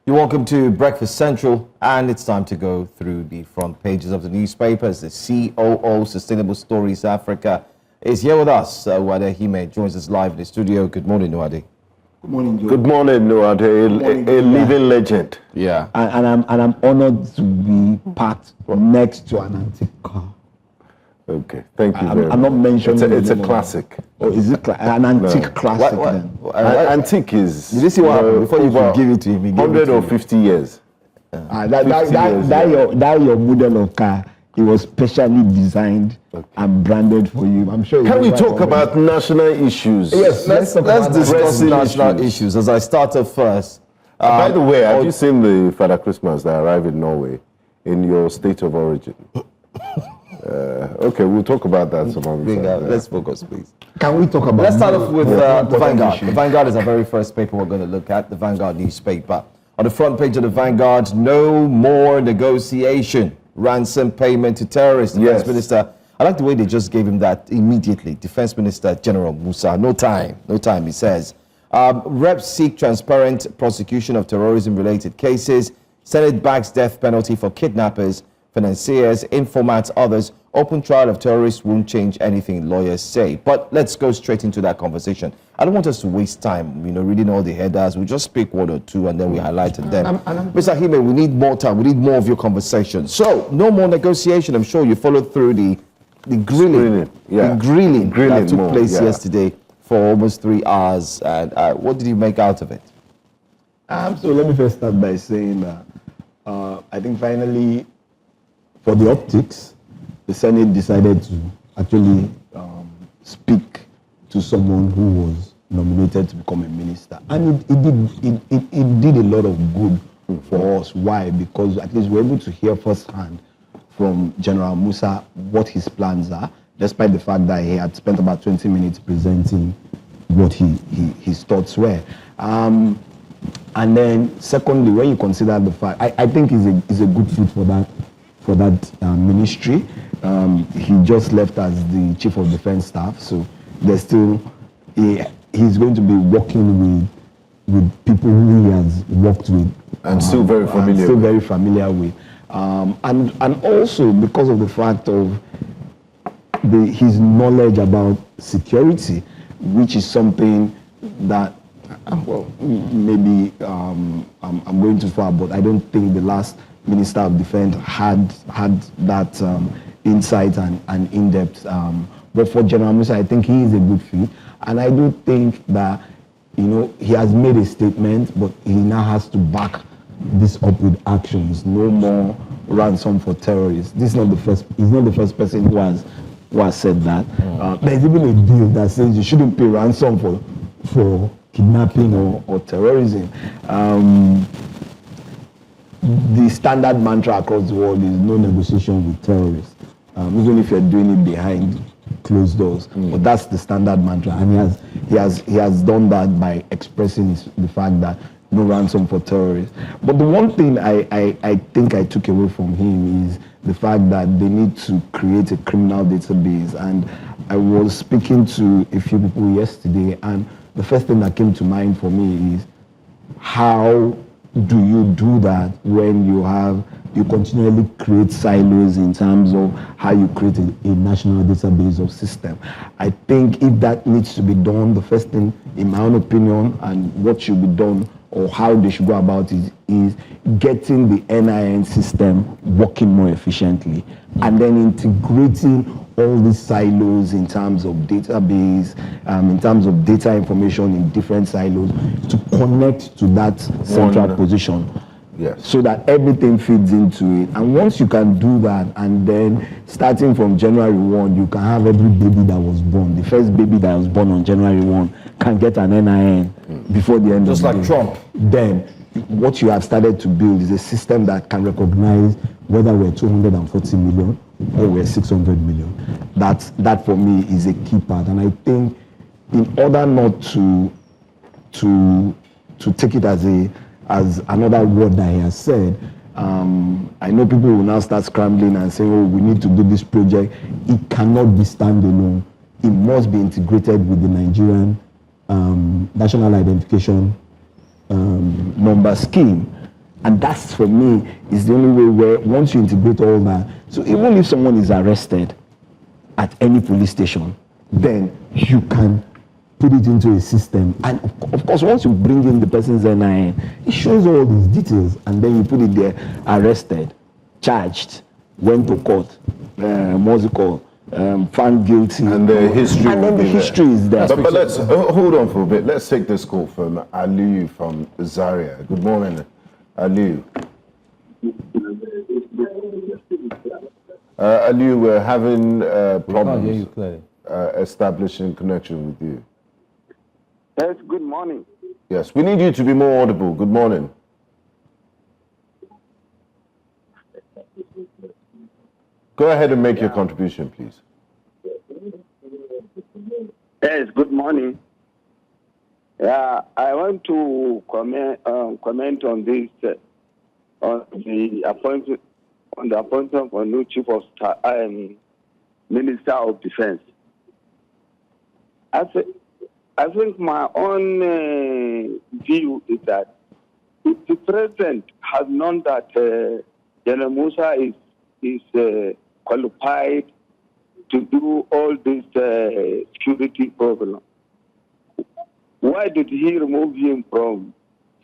You're welcome to Breakfast Central, and it's time to go through the front pages of the newspapers. The COO, Sustainable Stories Africa, is here with us. Uade Ahimie joins us live in the studio. Good morning, Uade. Good morning, Joe. Good morning, Uade, a living legend. Yeah. And I'm honored to be parked next to an antique car. Okay, thank you very much. I'm not mentioning it's a classic. Oh, is it an antique classic then? Antique is... Did you see what happened before you could give it to him? 100 or 50 years. That your model of car, it was specially designed and branded for you. I'm sure. Can we talk about national issues? Yes, let's discuss national issues. As I start off first. By the way, have you seen the Father Christmas that arrived in Norway in your state of origin? Okay, we'll talk about that some other time. Let's focus, please. Can we talk about... Let's start off with the Vanguard. The Vanguard is our very first paper we're going to look at, the Vanguard newspaper. On the front page of the Vanguard, no more negotiation, ransom payment to terrorists. Defense Minister, I like the way they just gave him that immediately. Defense Minister General Musa, no time, he says. Reps seek transparent prosecution of terrorism-related cases. Senate backs death penalty for kidnappers, financiers, informants, others. Open trial of terrorists won't change anything, lawyers say. But let's go straight into that conversation. I don't want us to waste time, reading all the headers. We'll just pick one or two and then we highlighted them. Mr. Ahimie, we need more time. We need more of your conversation. So, no more negotiation. I'm sure you followed through the grilling. The grilling that took place yesterday for almost 3 hours. And what did you make out of it? So let me first start by saying that I think finally, for the optics, the Senate decided to actually speak to someone who was nominated to become a minister. And it did a lot of good for us. Why? Because at least we're able to hear firsthand from General Musa what his plans are, despite the fact that he had spent about 20 minutes presenting what his thoughts were. And then secondly, when you consider the fact, I think he's a good fit for that ministry. He just left as the Chief of Defense Staff, so there's still he's going to be working with people who he has worked with and still very familiar with, and also because of the fact of his knowledge about security, which is something that maybe I'm going too far, but I don't think the last Minister of Defense had that insight and in-depth. But for General Musa, I think he is a good fit. And I do think that, he has made a statement, but he now has to back this up with actions. No more ransom for terrorists. He's not the first person who has said that. There's even a deal that says you shouldn't pay ransom for kidnapping or terrorism. The standard mantra across the world is no negotiation with terrorists, even if you're doing it behind closed doors. But that's the standard mantra, and he has done that by expressing the fact that no ransom for terrorists. But the one thing I think I took away from him is the fact that they need to create a criminal database. And I was speaking to a few people yesterday, and the first thing that came to mind for me is how do you do that when you continually create silos in terms of how you create a national database of system? I think if that needs to be done, the first thing, in my own opinion, and what should be done or how they should go about it is getting the NIN system working more efficiently and then integrating all these silos in terms of database, in terms of data information in different silos to connect to that central position. Yes. So that everything feeds into it. And once you can do that, and then starting from January 1, you can have every baby that was born. The first baby that was born on January 1 can get an NIN before the end of the day. Just like Trump. Then what you have started to build is a system that can recognize whether we're 240 million or we're 600 million. That for me is a key part. And I think in order not to take it as another word that he has said, I know people will now start scrambling and saying, oh, we need to do this project. It cannot be standalone. It must be integrated with the Nigerian national identification number scheme. And that's, for me, is the only way where once you integrate all that, so even if someone is arrested at any police station, then you can put it into a system. And of course, once you bring in the person's NIN, it shows all these details, and then you put it there, arrested, charged, went to court, what's it called? Found guilty. And the history. And then the history is there. But let's hold on for a bit. Let's take this call from Aliu from Zaria. Good morning, Aliu. Aliu, we're having problems establishing connection with you. Yes, good morning. Yes, we need you to be more audible. Good morning. Go ahead and make your contribution, please. Yes, good morning. Yeah, I want to comment on this on the appointment of a new chief of staff, Minister of Defense. I think my own view is that if the president has known that General Musa is qualified to do all this security problem, why did he remove him from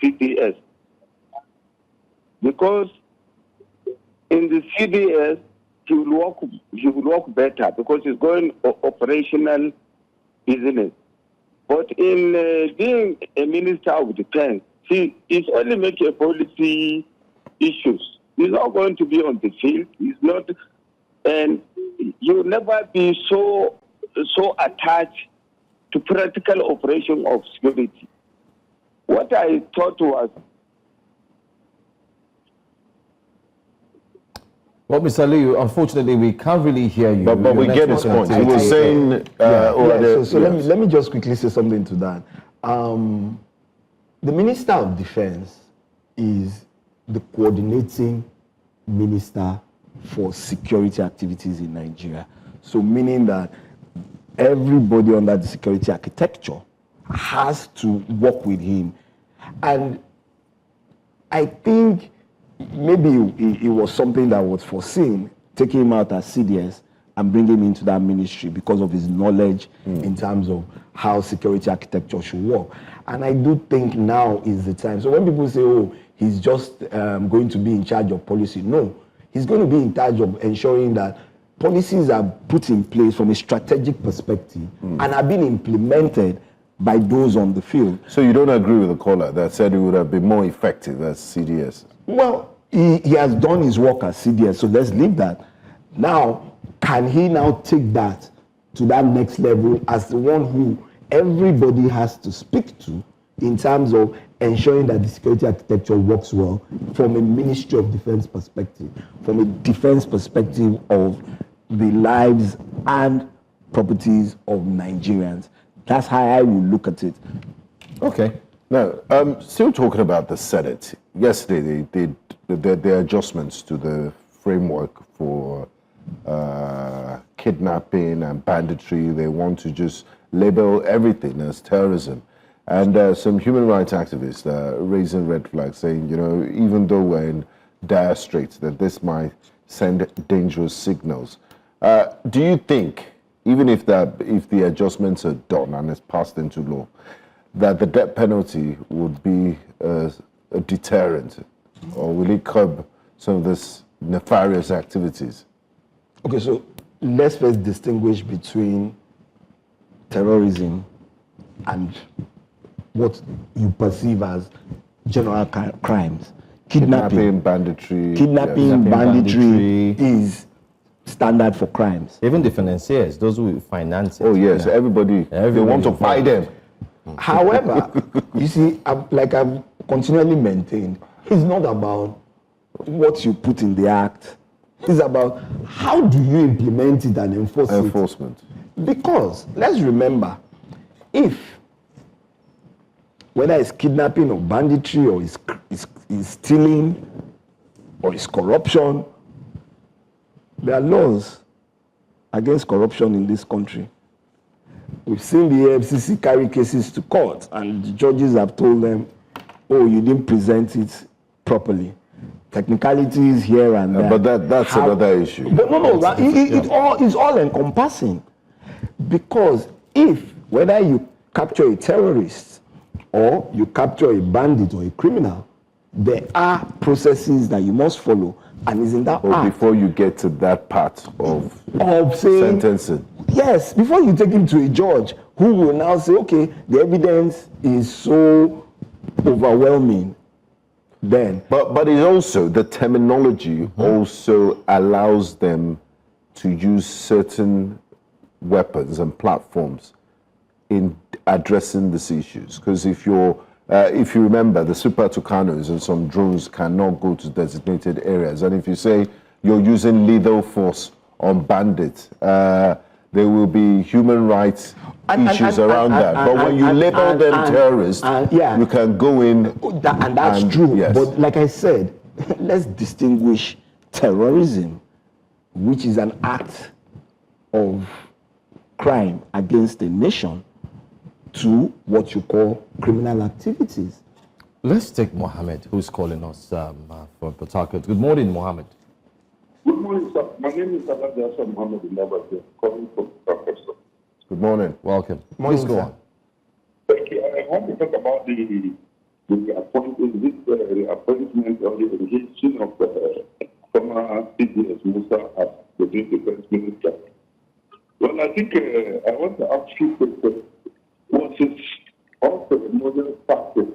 CDS? Because in the CDS, he will work better because he's going operational business. But in being a minister of defense, he's only making policy issues. He's not going to be on the field. He's not, and you'll never be so attached to practical operation of security. What I thought was, well, Mr. Lee, unfortunately, we can't really hear you. But we get his point. He was saying... Let me just quickly say something to that. The Minister of Defense is the coordinating minister for security activities in Nigeria. So meaning that everybody under the security architecture has to work with him. And I think maybe it was something that was foreseen, taking him out as CDS and bringing him into that ministry because of his knowledge in terms of how security architecture should work. And I do think now is the time. So when people say, oh, he's just going to be in charge of policy, no, he's going to be in charge of ensuring that policies are put in place from a strategic perspective and are being implemented by those on the field. So you don't agree with the caller that said it would have been more effective as CDS? Well, he has done his work as CDS, so let's leave that. Now, can he now take that to that next level as the one who everybody has to speak to in terms of ensuring that the security architecture works well from a Ministry of Defense perspective, from a defense perspective of the lives and properties of Nigerians? That's how I will look at it. Okay. Now, still talking about the Senate. Yesterday, they did their adjustments to the framework for kidnapping and banditry. They want to just label everything as terrorism. And some human rights activists are raising red flags, saying, you know, even though we're in dire straits, that this might send dangerous signals. Do you think, even if the adjustments are done and it's passed into law, that the death penalty would be a deterrent, or will it curb some of this nefarious activities? Okay, so let's first distinguish between terrorism and what you perceive as general crimes. Kidnapping, banditry. Banditry is standard for crimes. Even the financiers, those who finance it. Oh yes, everybody they want to buy them. However, you see, like I've continually maintained, it's not about what you put in the act. It's about how do you implement it and enforce it. Enforcement. Because let's remember, if whether it's kidnapping or banditry or it's stealing or it's corruption, there are laws against corruption in this country. We've seen the FCC carry cases to court and the judges have told them, oh, you didn't present it properly. Technicalities here and there. But that's another issue. But it's all encompassing. Because whether you capture a terrorist or you capture a bandit or a criminal, there are processes that you must follow, and it's in that part. Before you get to that part of saying, sentencing. Yes, before you take him to a judge who will now say, okay, the evidence is so overwhelming, then. But it's also, the terminology also allows them to use certain weapons and platforms in addressing these issues. Because if you remember, the Super Tucanos and some drones cannot go to designated areas. And if you say you're using lethal force on bandits, there will be human rights issues around that. But when you label them terrorists, you can go in. And that's true. Yes. But like I said, let's distinguish terrorism, which is an act of crime against a nation, to what you call criminal activities. Let's take Mohammed, who's calling us from Port Harcourt. Good morning, Mohammed. Good morning, sir. My name is Uade Ahimie, calling from Port Harcourt. Good morning. Welcome. Please go on. Thank you. I want to talk about the appointment or the engagement of former CDS Musa as the defense minister. Well, I think I want to ask you questions. Was it also a modern practice,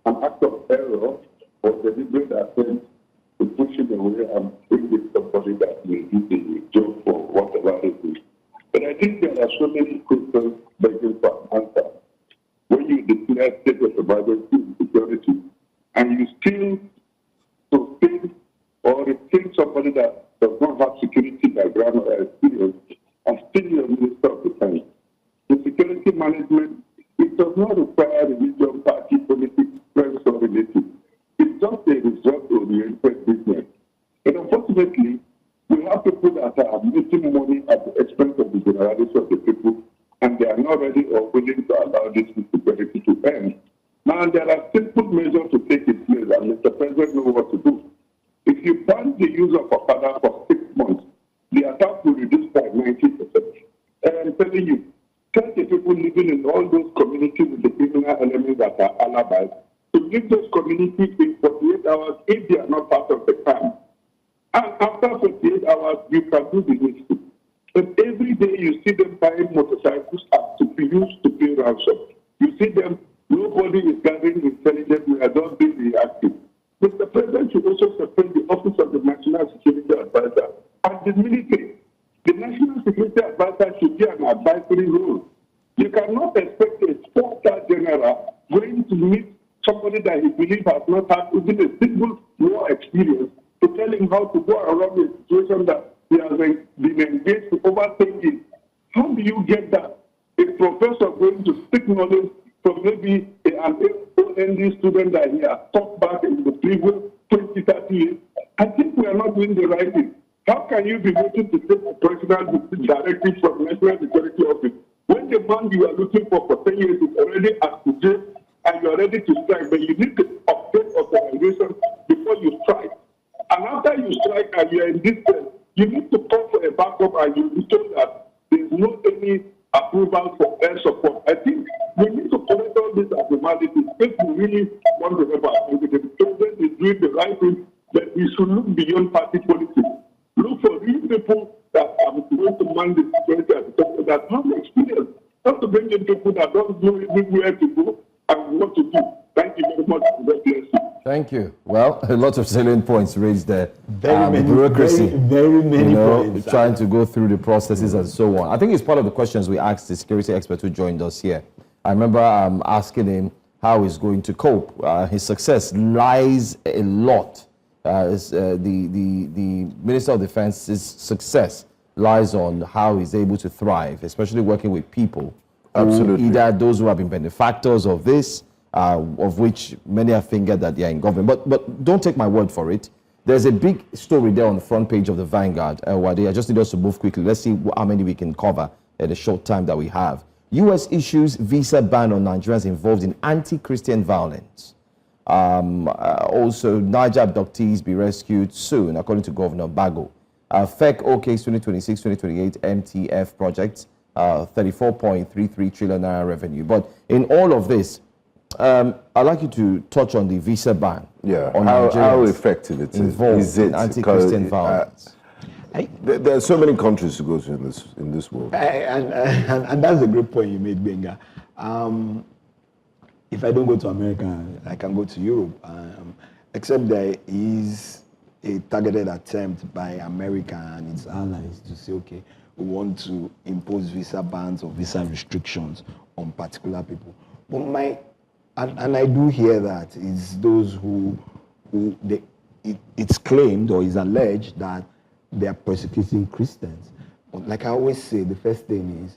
an act of error, or deliberate attempt to push it away and bring in somebody that will do the job for whatever it is? But I think there are so many questions begging for an answer. When you declare state of emergency and security, and you still sustain or retain somebody that does not have security background or experience, and still your Minister of Defense. The security management, it does not require religion, party, politics, friends, or relatives. It's just a result-oriented business. And unfortunately, we have people that are making money at the expense of the generality of the people, and they are not ready or willing to allow this insecurity to end. Now, there are simple measures to take in place, and Mr. President knows what to do. If you ban the use of Okada for 6 months, the attack will reduce by 90%. And I'm telling you, tell the people living in all those communities with the criminal elements that are alibis to leave those communities in 48 hours if they are not part of the crime. And after 48 hours, you can do the next thing. And every day you see them buying motorcycles to be used to pay ransom. You see them, nobody is gathering intelligence, we are just being reactive. Mr. President should also suspend the office of the National Security Advisor and the military. The National Security Advisor should be an advisory role. You cannot expect a 4-star general going to meet somebody that he believes has not had even a single war experience to tell him how to go around a situation that he has been engaged for over 10 years. How do you get that? A professor going to speak knowledge from maybe an OND student that he has taught back in the previous 20, 30 years? I think we are not doing the right thing. How can you be waiting to take a personal directive from the National Security Office when the man you are looking for 10 years is already at the jail and you are ready to strike? But you need to update authorization before you strike. And after you strike and you are in this, you need to call for a backup and you be told that there is no any approval for air support. I think we need to correct all these abnormalities if we really want to have our president. The president is doing the right thing, but we should look beyond party politics. Look for real people that are going to man the security at the top that have experience. Not to bring in people that don't know even where to go and what to do. Thank you very much. God bless you. Thank you. Well, a lot of salient points raised there. Very many, bureaucracy, very many points. trying to go through the processes and so on. I think it's part of the questions we asked the security expert who joined us here. I remember asking him how he's going to cope. His success lies a lot. The Minister of Defense's success lies on how he's able to thrive, especially working with people. Absolutely. Either those who have been benefactors of this, of which many have fingered that they are in government. But don't take my word for it. There's a big story there on the front page of the Vanguard. Uade, I just need us to move quickly. Let's see how many we can cover in the short time that we have. U.S. issues visa ban on Nigerians involved in anti-Christian violence. Also, Niger abductees be rescued soon, according to Governor Bago. FEC OK's 2026-2028 MTF project, 34.33 trillion naira revenue. But in all of this, I'd like you to touch on the visa ban. Yeah, on how effective it is. Involved Is it in anti-Christian violence. There are so many countries to go to in this world. And that's a great point you made, Benga. If I don't go to America, I can go to Europe. Except there is a targeted attempt by America and its allies to say, okay, we want to impose visa bans or visa restrictions on particular people. But and I do hear that it's those it's claimed or is alleged that they are persecuting Christians. But like I always say, the first thing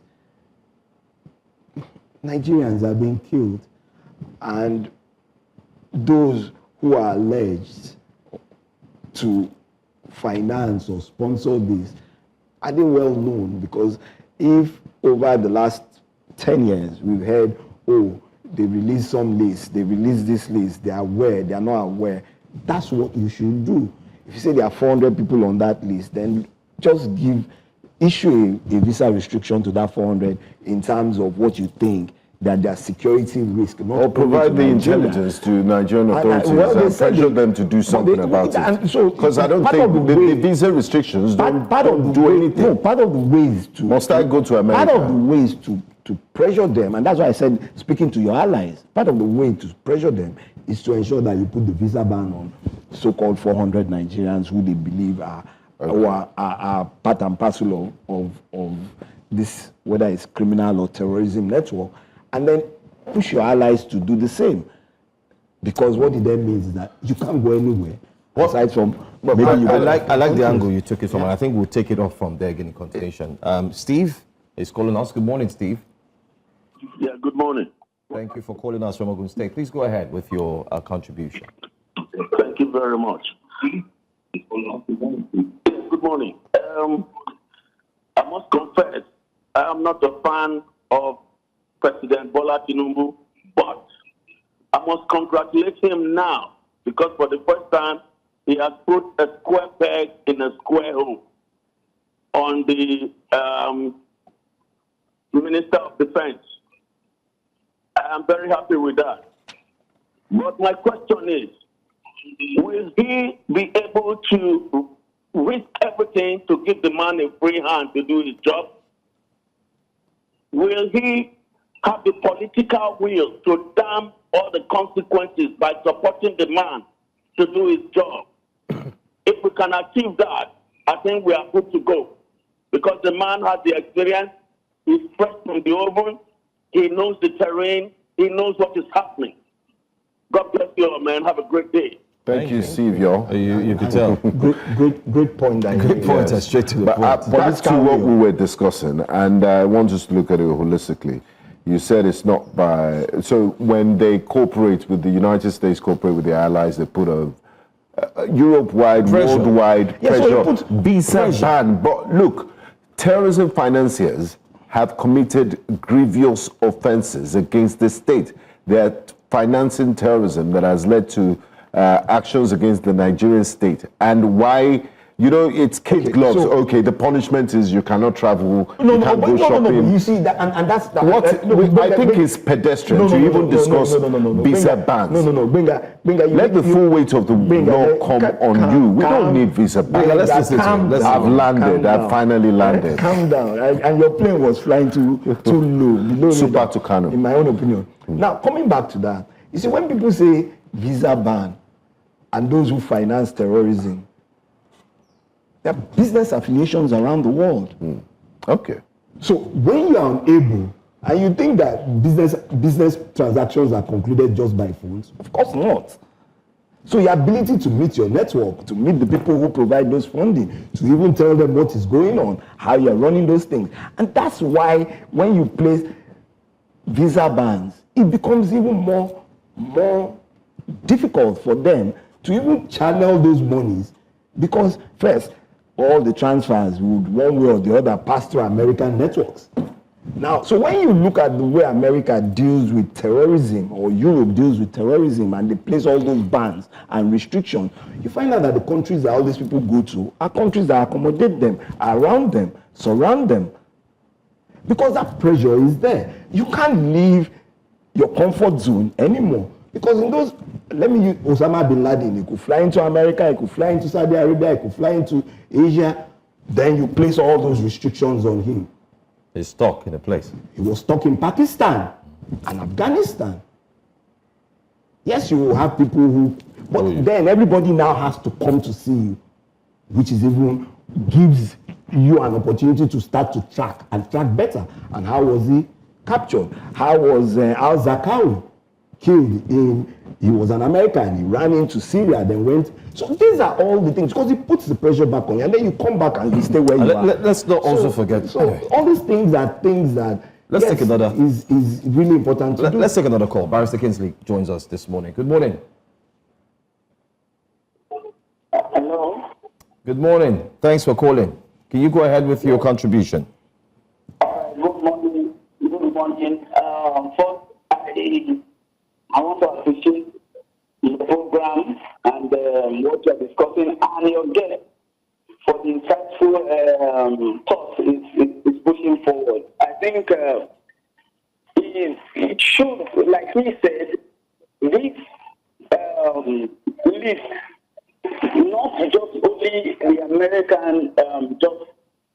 is Nigerians are being killed, and those who are alleged to finance or sponsor this, are they well known? Because if over the last 10 years we've heard, oh, they release some list, they release this list, they are aware, they are not aware, that's what you should do. If you say there are 400 people on that list, then just issue a visa restriction to that 400 in terms of what you think that their security risk. Or provide the intelligence to Nigerian authorities and pressure them to do something about it. Because I don't think the visa restrictions don't do anything. No, part of the ways to... Must I go to America? Part of the ways to pressure them, and that's why I said, speaking to your allies, part of the way to pressure them is to ensure that you put the visa ban on so-called 400 Nigerians who they believe are part and parcel of this, whether it's criminal or terrorism network, and then push your allies to do the same. Because what it then means is that you can't go anywhere aside from... But I like the angle you took it from, and I think we'll take it off from there again in continuation. Steve is calling us. Good morning, Steve. Yeah, good morning. Thank you for calling us from Ogun State. Please go ahead with your contribution. Thank you very much. Good morning. I must confess, I am not a fan of President Bola Tinubu, but I must congratulate him now because for the first time, he has put a square peg in a square hole on the Minister of Defense. I am very happy with that. But my question is, will he be able to risk everything to give the man a free hand to do his job? Will he have the political will to damn all the consequences by supporting the man to do his job? If we can achieve that, I think we are good to go. Because the man has the experience, he's fresh from the oven, he knows the terrain, he knows what is happening. God bless you all, man. Have a great day. Thank you, Steve. You can tell. Great point. Great point. Yes. Straight to the point. Back to what we were discussing, and I want us to look at it holistically. You said it's not by... So when they cooperate with the United States, cooperate with the allies, they put a Europe-wide, worldwide pressure, visa ban. But look, terrorism financiers have committed grievous offenses against the state. They're financing terrorism that has led to actions against the Nigerian state. And why... You know, it's kid gloves. So, the punishment is you cannot travel, you can't go shopping. You see, that, and that's... I think it's pedestrian to even discuss visa bans. Benga, let the full weight of the law come on you. We don't need visa bans. I've landed. I've finally landed. Calm down. And your plane was flying too low. Super Tucano. In my own opinion. Now, coming back to that, you see, when people say visa ban and those who finance terrorism, there are business affiliations around the world. Okay. So when you are unable, and you think that business transactions are concluded just by phones, of course not. So your ability to meet your network, to meet the people who provide those funding, to even tell them what is going on, how you are running those things. And that's why when you place visa bans, it becomes even more difficult for them to even channel those monies. Because first, all the transfers would one way or the other pass through American networks. Now, so when you look at the way America deals with terrorism or Europe deals with terrorism and they place all those bans and restrictions, you find out that the countries that all these people go to are countries that accommodate them, are around them, surround them. Because that pressure is there. You can't leave your comfort zone anymore. Because in those, let me use Osama bin Laden, he could fly into America, he could fly into Saudi Arabia, he could fly into Asia, then you place all those restrictions on him. He's stuck in a place. He was stuck in Pakistan and Afghanistan. Yes, you will have people who, but then everybody now has to come to see you, which is even gives you an opportunity to start to track and track better. And how was he captured? How was al-Zarqawi killed he was an American, he ran into Syria, then went. So these are all the things, because it puts the pressure back on you, and then you come back and you stay where you are. Let's not also forget. So all these things are things that let's take another. Is really important to do. Let's take another call. Barrister Kingsley joins us this morning. Good morning. Hello. Good morning. Thanks for calling. Can you go ahead with your contribution? Good morning. Good morning. First, I want to appreciate the program and what you're discussing and your guest for the insightful thoughts is pushing forward. I think it should, like he said, this list, not just only the American just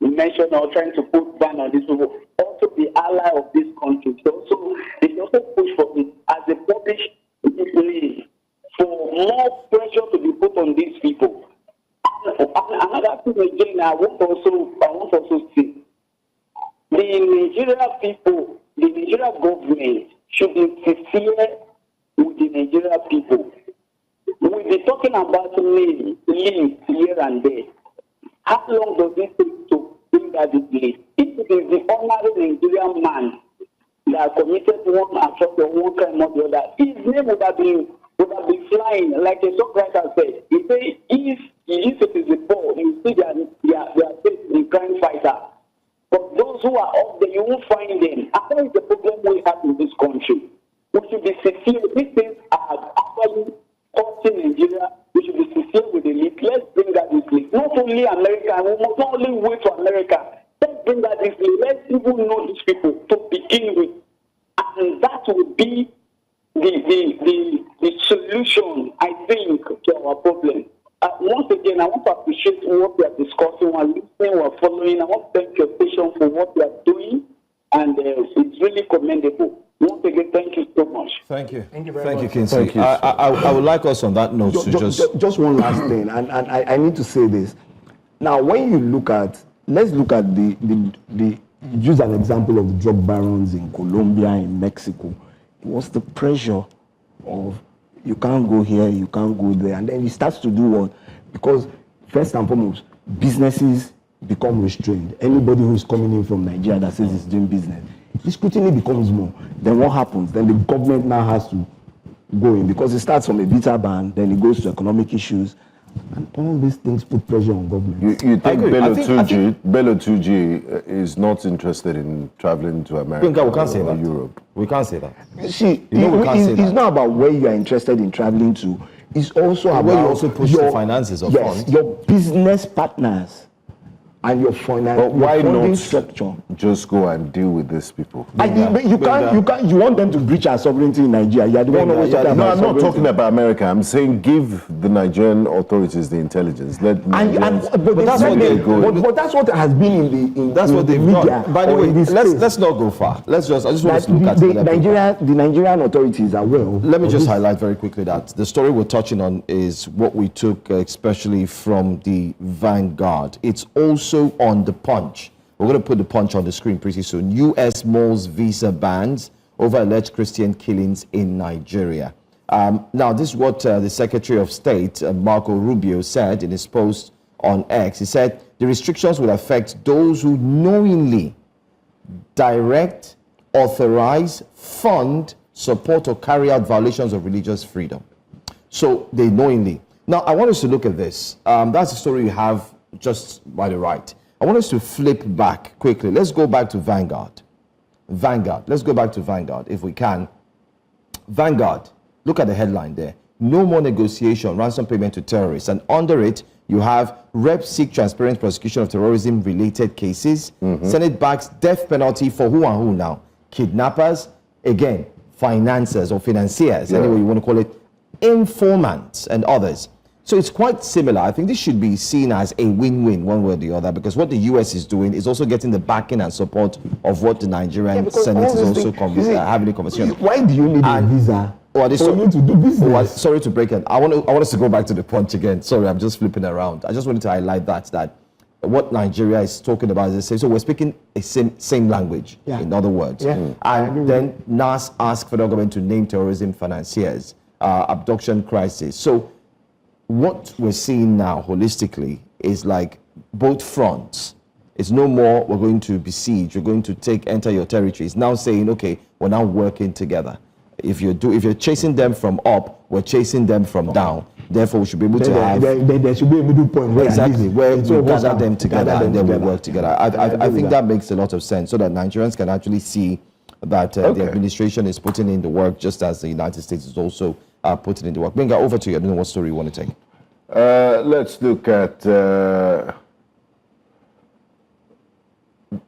mention or trying to put ban on these people, also the ally of this country. So they also push for it as a published list for more pressure to be put on these people. And another thing again, I want also say, the Nigerian people, the Nigerian government should be sincere with the Nigerian people. We'll be talking about links here and there. How long does it take to bring that list? If it is the ordinary Nigerian man that committed one atrocity or one crime or the other, his name would have been flying, like a songwriter said. He said, if it is the poor, you see their in crime fighter. But those who are up there, you won't find them. And that is the problem we have in this country. We should be sincere. These things are actually costing Nigeria. We should be sincere with the list. Let's bring that this list. Not only America, we must not only wait for America. Let's bring that this list. Let's even know these people to begin with. And that would be the solution, I think, to our problem. Once again, I want to appreciate what we are discussing, we are listening, we are following. I want to thank your patience for what you are doing, and it's really commendable. Once again, thank you so much. Thank you. Thank you very much. much. Thank you, Kingsley. I would like us on that note just one last thing, and I need to say this. Now, when you look at, let's look at the use an example of the drug barons in Colombia, in Mexico. It was the pressure of you can't go here, you can't go there, and then it starts to do what? Because first and foremost, businesses become restrained. Anybody who is coming in from Nigeria that says it's doing business, the scrutiny becomes more. Then what happens? Then the government now has to go in, because it starts from a visa ban, then it goes to economic issues, and all these things put pressure on government. You think Bello 2G is not interested in traveling to America we can't say or that. Europe? We can't say that. See, we can't say it's that. not about where you are interested in traveling to. It's also about where you also push the finances of funds. your business partners and your But why funding not structure. just go and deal with these people? You can't. You want them to breach our sovereignty in Nigeria. You are the one always talking No, about I'm not sovereignty. talking about America. I'm saying give the Nigerian authorities the intelligence. Let Nigerians- But that's what they go. But that's what has been in That's what they've media. done. By the or way, in this space. let's not go far. I just want Like us to look at the Nigerian authorities are well. Let me just highlight very quickly that the story we're touching on is what we took especially from the Vanguard. It's also on the Punch. We're going to put the Punch on the screen pretty soon. U.S. malls visa bans over alleged Christian killings in Nigeria. Now, this is what the Secretary of State, Marco Rubio, said in his post on X. He said the restrictions will affect those who knowingly direct, authorize, fund, support, or carry out violations of religious freedom. So they knowingly. Now, I want us to look at this. That's the story you have just by the right. I want us to flip back quickly. Let's go back to Vanguard. Vanguard. Let's go back to Vanguard if we can. Vanguard, look at the headline there. No more negotiation, ransom payment to terrorists. And under it, you have reps seek transparent prosecution of terrorism-related cases. Senate backs death penalty for who and who now? Kidnappers, again, financiers or financiers, any way you want to call it, informants and others. So it's quite similar. I think this should be seen as a win-win one way or the other, because what the US is doing is also getting the backing and support of what the Nigerian Senate is also having a conversation. Why do you need a visa for you to do business? Sorry to break it. I want us to go back to the punch again. Sorry, I'm just flipping around. I just wanted to highlight that what Nigeria is talking about is the same. So we're speaking a same language, in other words. And then NAS asked federal government to name terrorism financiers, abduction crisis. So what we're seeing now holistically is like both fronts. It's no more we're going to besiege, we're going to enter your territory. It's now saying, okay, we're now working together. If you're chasing them from up, we're chasing them from down. Therefore, we should be able to have... There should be a middle point where we gather them together and then we work together. I think that makes a lot of sense, so that Nigerians can actually see that the administration is putting in the work, just as the United States is also putting in the work. Benga, over to you. I don't know what story you want to take. Let's look at...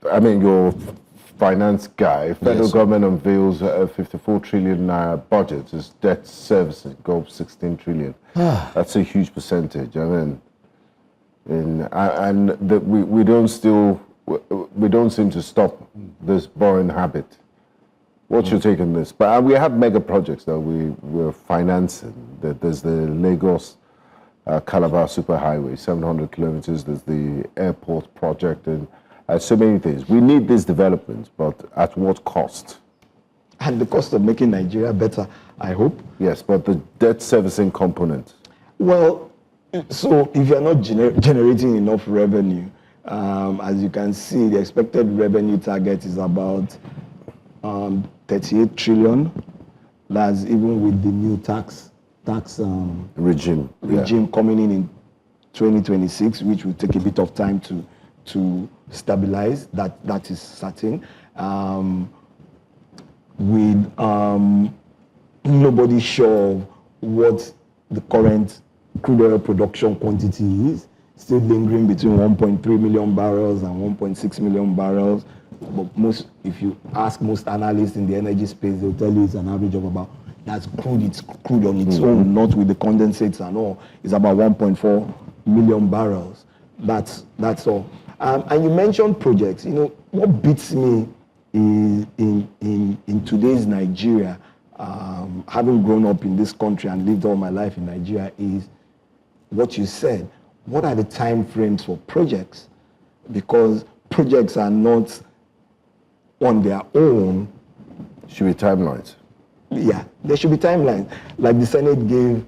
your finance guy. Federal government unveils a 54 trillion naira budget. Its debt servicing go up 16 trillion. That's a huge percentage. We don't seem to stop this borrowing habit. What's your take on this? But we have mega projects that we're financing. There's the Lagos Calabar Superhighway, 700 kilometers. There's the airport project and so many things. We need these developments, but at what cost? And the cost of making Nigeria better, I hope. Yes, but the debt servicing component. Well, so if you're not generating enough revenue, as you can see, the expected revenue target is about 38 trillion. That's even with the new tax regime coming in 2026, which will take a bit of time to stabilize. That is certain. With nobody sure of what the current crude oil production quantity is, still lingering between 1.3 million barrels and 1.6 million barrels. But if you ask most analysts in the energy space, they'll tell you it's an average of about, that's crude, it's crude on its own, not with the condensates and all. It's about 1.4 million barrels. That's all. And you mentioned projects. You know, what beats me is in today's Nigeria, having grown up in this country and lived all my life in Nigeria, is what you said. What are the time frames for projects? Because projects are not on their own. Should be timelines. Yeah, there should be timelines. Like the Senate gave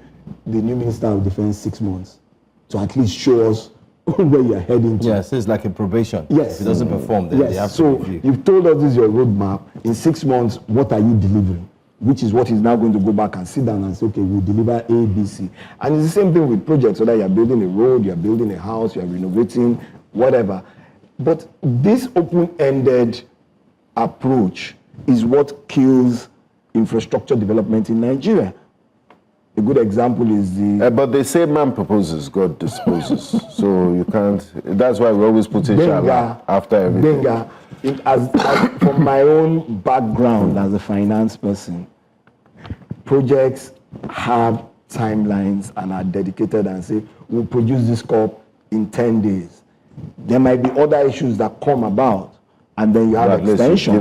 the new Minister of Defense 6 months to at least show us where you're heading to. Yes, it's like a probation. Yes. If it doesn't perform, then they have to review. You've told us this is your roadmap. In 6 months, what are you delivering? Which is what he's now going to go back and sit down and say, okay, we'll deliver A, B, C. And it's the same thing with projects, whether you're building a road, you're building a house, you're renovating, whatever. But this open-ended approach is what kills infrastructure development in Nigeria. A good example is the... but they say man proposes, God disposes. So you can't... That's why we always put inshallah after everything. As from my own background as a finance person, projects have timelines and are dedicated and say, we'll produce this corp in 10 days. There might be other issues that come about, and then you have extensions.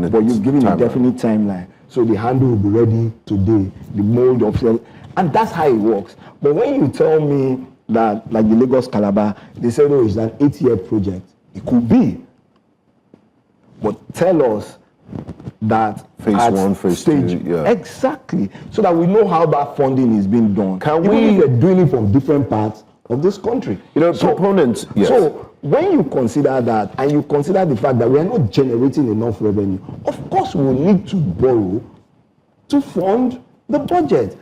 But you've given a definite timeline. So the handle will be ready today, the mold of it, and that's how it works. But when you tell me that, like the Lagos Calabar, they said, oh, it's an 8-year project. It could be. But tell us that phase 1, phase 2, yeah. Exactly. So that we know how that funding is being done. Even if we're doing it from different parts of this country. You know, proponents, yes. So when you consider that, and you consider the fact that we are not generating enough revenue, of course we will need to borrow to fund the budget.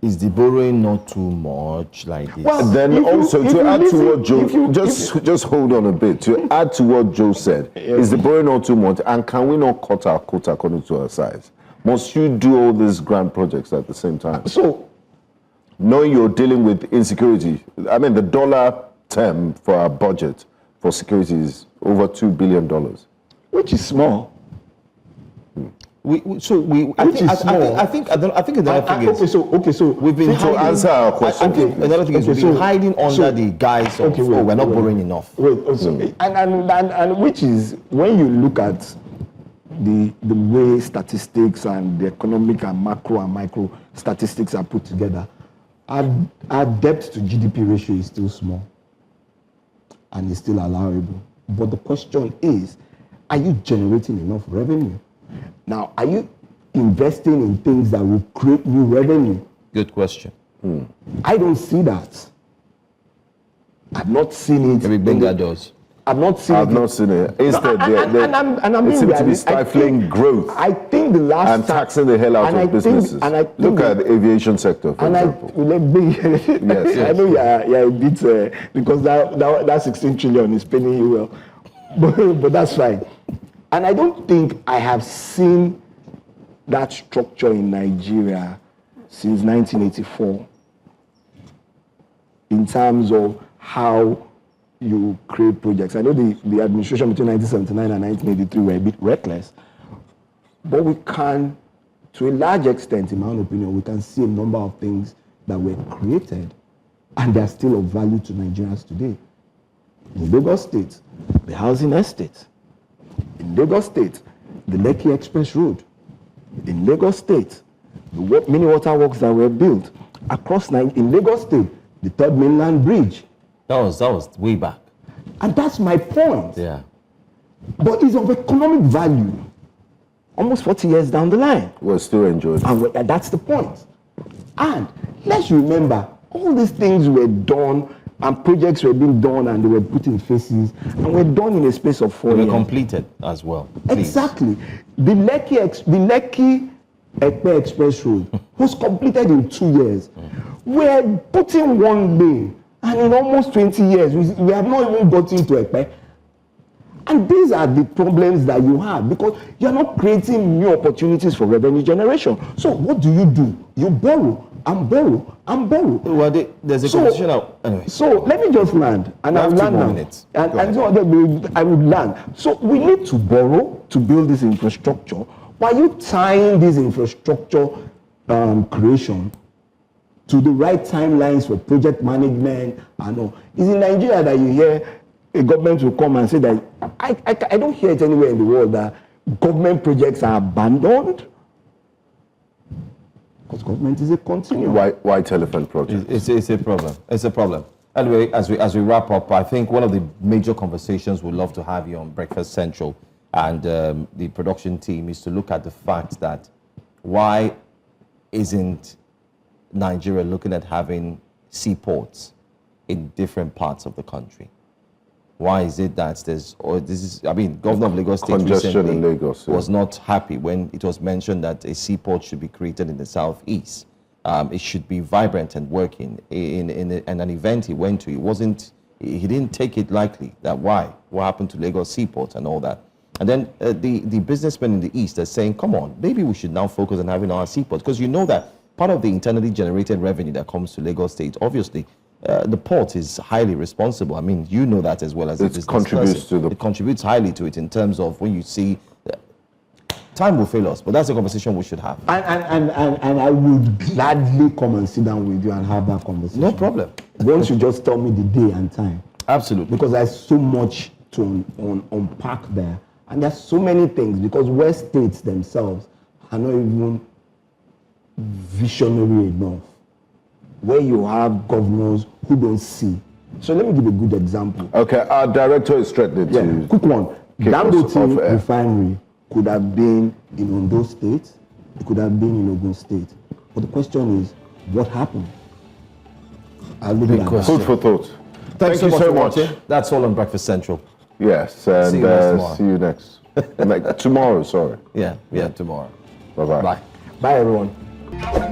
Is the borrowing not too much like this? Well, Then if you- also if to you add listen- to what Joe, if you- just hold on a bit. To add to what Joe said, is the borrowing not too much, and can we not cut our quota according to our size? Must you do all these grand projects at the same time? So, Knowing you're dealing with insecurity, I mean, the dollar term for our budget for security is over $2 billion. which is small. Which is small. I think another thing is Okay, so we've been To hiding. answer our question, I think another thing is Okay, we've been so- hiding under so- the guise of okay, wait, we're not wait. borrowing enough. Wait, also, and which is when you look at the way statistics and the economic and macro and micro statistics are put together, our debt to GDP ratio is still small and is still allowable. But the question is, are you generating enough revenue? Now, are you investing in things that will create new revenue? Good question. I don't see that. I've not seen it. Every banker does. I've not seen I've it. not seen it. Instead, and I'm it being seems to be realistic. stifling growth I think the last and time- taxing the hell out and I of think- businesses. and I think Look the- at the aviation sector, for And example. I Yes. I know you're a bit because that 16 trillion is paying you well, but that's fine. And I don't think I have seen that structure in Nigeria since 1984 in terms of how you create projects. I know the administration between 1979 and 1983 were a bit reckless, but we can, to a large extent, in my own opinion, we can see a number of things that were created and they are still of value to Nigerians today. In Lagos State, the housing estate. In Lagos State, the Lekki Express Road. In Lagos State, the mini water works that were built. In Lagos State, the Third Mainland Bridge. That was way back. And that's my point. Yeah. But it's of economic value. Almost 40 years down the line. We're still enjoying it. And that's the point. And let's remember, all these things were done and projects were being done and they were put in phases and were done in a space of 4 They years. were completed as well. Please. Exactly. The Lekki Ekpe Express Road was completed in 2 years. We're putting one lane and in almost 20 years, we have not even gotten to Ekpe. And these are the problems that you have because you're not creating new opportunities for revenue generation. So what do? You borrow and borrow and borrow. Well, there's a competition out. Anyway. So let me just land, and We I'll have 2 land more now. minutes. And Go ahead. so I will land. So we need to borrow to build this infrastructure. Why are you tying this infrastructure creation to the right timelines for project management and all? It's in Nigeria that you hear a government will come and say that I don't hear it anywhere in the world that government projects are abandoned. Because government is a continuum. Why telephone project? It's a problem. It's a problem. Anyway, as we wrap up, I think one of the major conversations we'd love to have you on Breakfast Central and the production team is to look at the fact that why isn't Nigeria looking at having seaports in different parts of the country? Why is it that Governor of Lagos State Congestion recently in Lagos, yeah. was not happy when it was mentioned that a seaport should be created in the southeast. It should be vibrant and working. In an event he went to, he didn't take it lightly. What happened to Lagos Seaport and all that. And then the businessmen in the east are saying, come on, maybe we should now focus on having our seaport. Because you know that part of the internally generated revenue that comes to Lagos State, obviously, the port is highly responsible. I mean, you know that as well as a business person. It contributes highly to it in terms of when you see time will fail us, but that's a conversation we should have. And I would gladly come and sit down with you and have that conversation. No problem. Once you just tell me the day and time. Absolutely. Because there's so much to unpack there. And there's so many things because West states themselves are not even visionary enough. Where you have governors who don't see. So let me give a good example. Okay, our director is threatening to... Quick one. kick us off Dangote air. refinery could have been in Ondo State. It could have been in Ogun State. But the question is, what happened? I'll leave it at that. Food for thought. Thanks Thank you so for much. watching. That's all on Breakfast Central. Yes, and See you next tomorrow. see you next. Tomorrow, sorry. Yeah, tomorrow. Bye-bye. Bye. Bye, everyone.